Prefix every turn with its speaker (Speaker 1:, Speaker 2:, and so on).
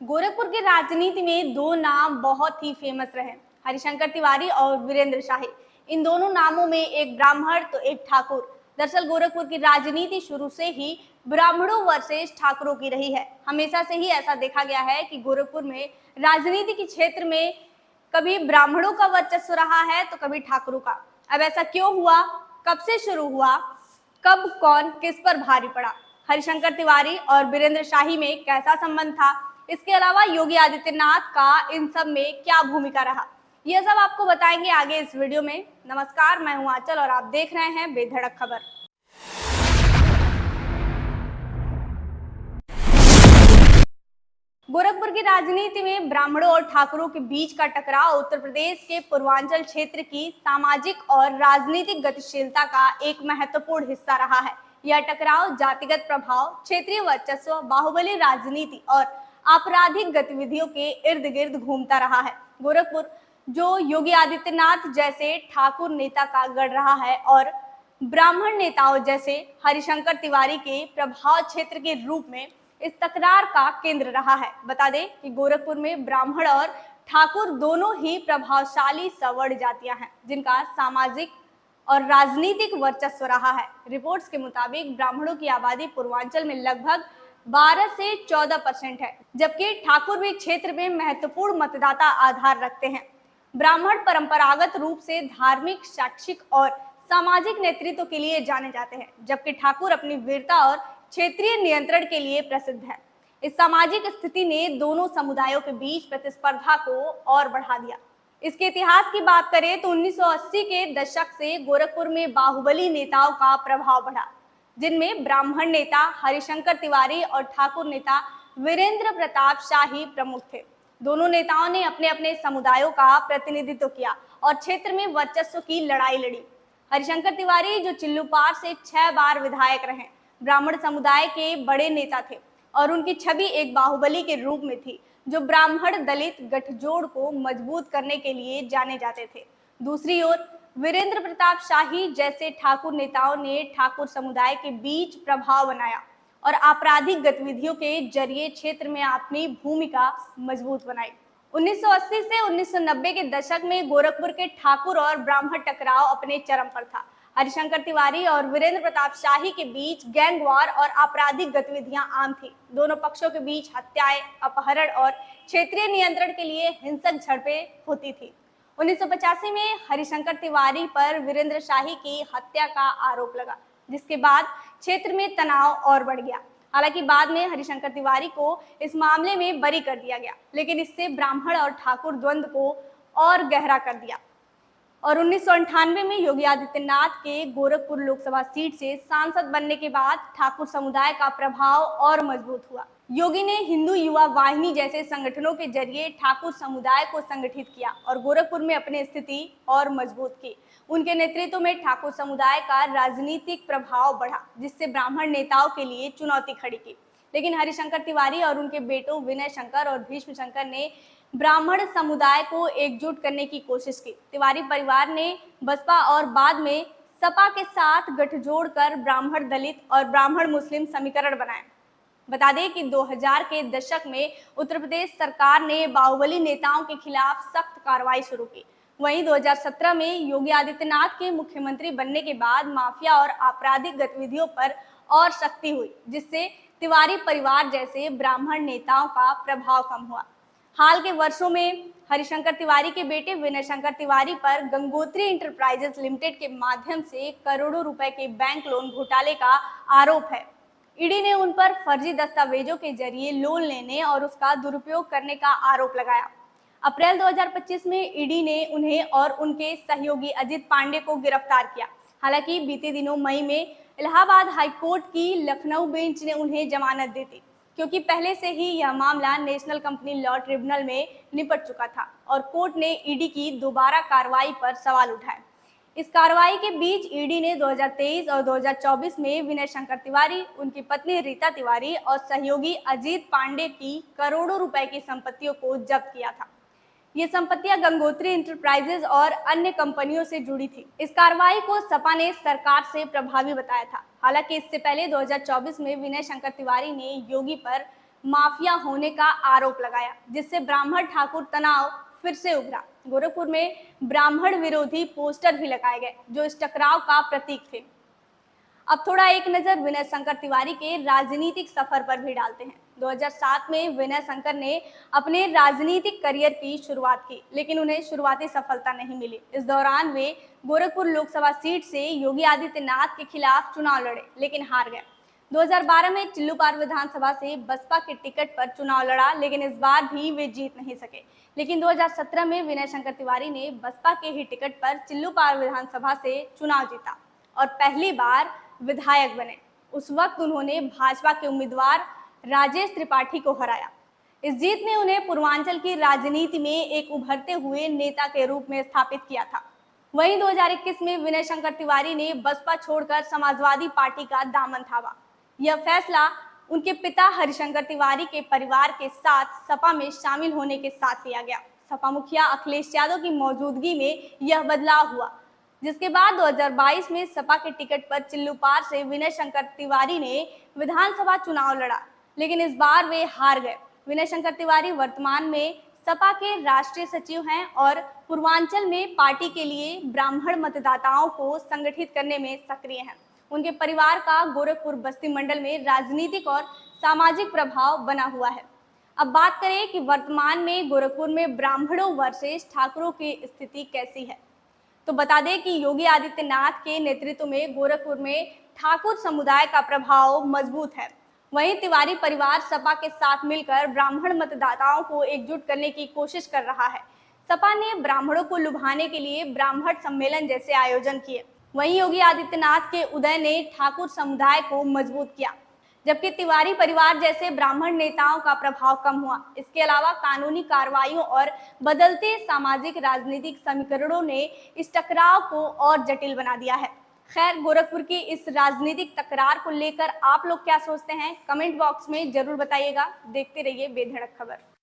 Speaker 1: गोरखपुर की राजनीति में दो नाम बहुत ही फेमस रहे, हरिशंकर तिवारी और वीरेंद्र शाही। इन दोनों नामों में एक ब्राह्मण तो एक ठाकुर। दरअसल गोरखपुर की राजनीति शुरू से ही ब्राह्मणों वर्सेस ठाकुरों की रही है। हमेशा से ही ऐसा देखा गया है कि गोरखपुर में राजनीति के क्षेत्र में कभी ब्राह्मणों का वर्चस्व रहा है तो कभी ठाकुरों का। अब ऐसा क्यों हुआ, कब से शुरू हुआ, कब कौन किस पर भारी पड़ा, हरिशंकर तिवारी और वीरेंद्र शाही में कैसा संबंध था, इसके अलावा योगी आदित्यनाथ का इन सब में क्या भूमिका रहा, यह सब आपको बताएंगे आगे इस वीडियो में। नमस्कार, मैं हूं आंचल और आप देख रहे हैं बेधड़क खबर। गोरखपुर की राजनीति में ब्राह्मणों और ठाकुरों के बीच का टकराव उत्तर प्रदेश के पूर्वांचल क्षेत्र की सामाजिक और राजनीतिक गतिशीलता का एक महत्वपूर्ण हिस्सा रहा है। यह टकराव जातिगत प्रभाव, क्षेत्रीय वर्चस्व, बाहुबली राजनीति और आपराधिक गतिविधियों के इर्द गिर्द घूमता रहा है। गोरखपुर जो योगी आदित्यनाथ जैसे ठाकुर नेता का गढ़ रहा है और ब्राह्मण नेताओं जैसे हरिशंकर तिवारी के प्रभाव क्षेत्र के रूप में इस तकरार का केंद्र रहा है। बता दें कि गोरखपुर में ब्राह्मण और ठाकुर दोनों ही प्रभावशाली सवर्ण जातियां हैं जिनका सामाजिक और राजनीतिक वर्चस्व रहा है। रिपोर्ट्स के मुताबिक ब्राह्मणों की आबादी पूर्वांचल में लगभग 12 से 14% है, जबकि ठाकुर भी क्षेत्र में महत्वपूर्ण मतदाता आधार रखते हैं। ब्राह्मण परंपरागत रूप से धार्मिक, शैक्षिक और सामाजिक नेतृत्व के लिए जाने जाते हैं, जबकि ठाकुर अपनी वीरता और क्षेत्रीय नियंत्रण के लिए प्रसिद्ध है। इस सामाजिक स्थिति ने दोनों समुदायों के बीच प्रतिस्पर्धा को और बढ़ा दिया। इसके इतिहास की बात करें तो 1980 के दशक से गोरखपुर में बाहुबली नेताओं का प्रभाव बढ़ा, जिनमें ब्राह्मण नेता हरिशंकर तिवारी और ठाकुर नेता वीरेंद्र प्रताप शाही प्रमुख थे। दोनों नेताओं ने अपने अपने समुदायों का प्रतिनिधित्व किया और क्षेत्र में वर्चस्व की लड़ाई लड़ी। हरिशंकर तिवारी जो चिल्लूपार से 6 बार विधायक रहे, ब्राह्मण समुदाय के बड़े नेता थे और उनकी छवि एक बाहुबली के रूप में थी जो ब्राह्मण दलित गठजोड़ को मजबूत करने के लिए जाने जाते थे। दूसरी ओर वीरेंद्र प्रताप शाही जैसे ठाकुर नेताओं ने ठाकुर समुदाय के बीच प्रभाव बनाया और आपराधिक गतिविधियों के जरिए क्षेत्र में अपनी भूमिका मजबूत बनाई। 1980 से 1990 के दशक में गोरखपुर के ठाकुर और ब्राह्मण टकराव अपने चरम पर था। हरिशंकर तिवारी और वीरेंद्र प्रताप शाही के बीच गैंगवार और आपराधिक गतिविधियां आम थी। दोनों पक्षों के बीच हत्याएं, अपहरण और क्षेत्रीय नियंत्रण के लिए हिंसक झड़पें होती थी। 1985 में हरिशंकर तिवारी पर वीरेंद्र शाही की हत्या का आरोप लगा, जिसके बाद क्षेत्र में तनाव और बढ़ गया। हालांकि बाद में हरिशंकर तिवारी को इस मामले में बरी कर दिया गया, लेकिन इससे ब्राह्मण और ठाकुर द्वंद्व को और गहरा कर दिया और 1998 में योगी आदित्यनाथ के गोरखपुर लोकसभा सीट से सांसद बनने के बाद ठाकुर समुदाय का प्रभाव और मजबूत हुआ। योगी ने हिंदू युवा वाहिनी जैसे संगठनों के जरिए ठाकुर समुदाय को संगठित किया और गोरखपुर में अपनी स्थिति और मजबूत की। उनके नेतृत्व में ठाकुर समुदाय का राजनीतिक प्रभाव बढ़ा, जिससे ब्राह्मण नेताओं के लिए चुनौती खड़ी की। लेकिन हरिशंकर तिवारी और उनके बेटों विनय शंकर और भीष्म शंकर ने ब्राह्मण समुदाय को एकजुट करने की कोशिश की। तिवारी परिवार ने बसपा और बाद में सपा के साथ गठजोड़ कर ब्राह्मण दलित और ब्राह्मण मुस्लिम समीकरण बनाए। बता दें कि 2000 के दशक में उत्तर प्रदेश सरकार ने बाहुबली नेताओं के खिलाफ सख्त कार्रवाई शुरू की। वहीं 2017 में योगी आदित्यनाथ के मुख्यमंत्री बनने के बाद माफिया और आपराधिक गतिविधियों पर और सख्ती हुई, जिससे तिवारी परिवार जैसे ब्राह्मण नेताओं का प्रभाव कम हुआ। हाल के वर्षों में हरिशंकर तिवारी के बेटे विनय शंकर तिवारी पर गंगोत्री इंटरप्राइजेज लिमिटेड के माध्यम से करोड़ों रुपए के बैंक लोन घोटाले का आरोप है। ईडी ने उन पर फर्जी दस्तावेजों के जरिए लोन लेने और उसका दुरुपयोग करने का आरोप लगाया। अप्रैल 2025 में ईडी ने उन्हें और उनके सहयोगी अजित पांडे को गिरफ्तार किया। हालांकि बीते दिनों मई में इलाहाबाद हाईकोर्ट की लखनऊ बेंच ने उन्हें जमानत दे दी, क्योंकि पहले से ही यह मामला नेशनल कंपनी लॉ ट्रिब्यूनल में निपट चुका था और कोर्ट ने ईडी की दोबारा कार्रवाई पर सवाल उठाए। इस कार्रवाई के बीच ईडी ने 2023 और 2024 में विनय शंकर तिवारी, उनकी पत्नी रीता तिवारी और सहयोगी अजीत पांडे की करोड़ों रुपए की संपत्तियों को जब्त किया था। ये संपत्तियां गंगोत्री इंटरप्राइजेज और अन्य कंपनियों से जुड़ी थी। इस कार्रवाई को सपा ने सरकार से प्रभावी बताया था। हालांकि इससे पहले 2024 में विनय शंकर तिवारी ने योगी पर माफिया होने का आरोप लगाया, जिससे ब्राह्मण ठाकुर तनाव फिर से उभरा। गोरखपुर में ब्राह्मण विरोधी पोस्टर भी लगाए गए जो इस टकराव का प्रतीक थे। अब थोड़ा एक नजर विनय शंकर तिवारी के राजनीतिक सफर पर भी डालते हैं। 2007 में विनय शंकर ने अपने राजनीतिक करियर की शुरुआत की, लेकिन उन्हें शुरुआती सफलता नहीं मिली। इस दौरान वे गोरखपुर लोकसभा सीट से योगी आदित्यनाथ के खिलाफ चुनाव लड़े, लेकिन हार गए। 2012 में चिल्लूपार विधानसभा से बसपा के टिकट पर चुनाव लड़ा, लेकिन इस बार भी वे जीत नहीं सके। लेकिन 2017 में विनय शंकर तिवारी ने बसपा के ही टिकट पर चिल्लूपार विधानसभा से चुनाव जीता और पहली बार विधायक बने। उस वक्त उन्होंने भाजपा के उम्मीदवार राजेश त्रिपाठी को हराया। इस जीत ने उन्हें पूर्वांचल की राजनीति में एक उभरते हुए नेता के रूप में स्थापित किया था। वहीं 2021 में विनय शंकर तिवारी ने बसपा छोड़कर समाजवादी पार्टी का दामन थामा। यह फैसला उनके पिता हरिशंकर तिवारी के परिवार के साथ सपा में शामिल होने के साथ लिया गया। सपा मुखिया अखिलेश यादव की मौजूदगी में यह बदलाव हुआ, जिसके बाद 2022 में सपा के टिकट पर चिल्लूपार से विनय शंकर तिवारी ने विधानसभा चुनाव लड़ा, लेकिन इस बार वे हार गए। विनय शंकर तिवारी वर्तमान में सपा के राष्ट्रीय सचिव हैं और पूर्वांचल में पार्टी के लिए ब्राह्मण मतदाताओं को संगठित करने में सक्रिय हैं। उनके परिवार का गोरखपुर बस्ती मंडल में राजनीतिक और सामाजिक प्रभाव बना हुआ है। अब बात करें कि वर्तमान में गोरखपुर में ब्राह्मणों वर्सेस ठाकुरों की स्थिति कैसी है, तो बता दें कि योगी आदित्यनाथ के नेतृत्व में गोरखपुर में ठाकुर समुदाय का प्रभाव मजबूत है। वहीं तिवारी परिवार सपा के साथ मिलकर ब्राह्मण मतदाताओं को एकजुट करने की कोशिश कर रहा है। सपा ने ब्राह्मणों को लुभाने के लिए ब्राह्मण सम्मेलन जैसे आयोजन किए। वहीं योगी आदित्यनाथ के उदय ने ठाकुर समुदाय को मजबूत किया, जबकि तिवारी परिवार जैसे ब्राह्मण नेताओं का प्रभाव कम हुआ। इसके अलावा कानूनी कार्रवाइयों और बदलते सामाजिक राजनीतिक समीकरणों ने इस टकराव को और जटिल बना दिया है। खैर, गोरखपुर की इस राजनीतिक तकरार को लेकर आप लोग क्या सोचते हैं, कमेंट बॉक्स में जरूर बताइएगा। देखते रहिए बेधड़क खबर।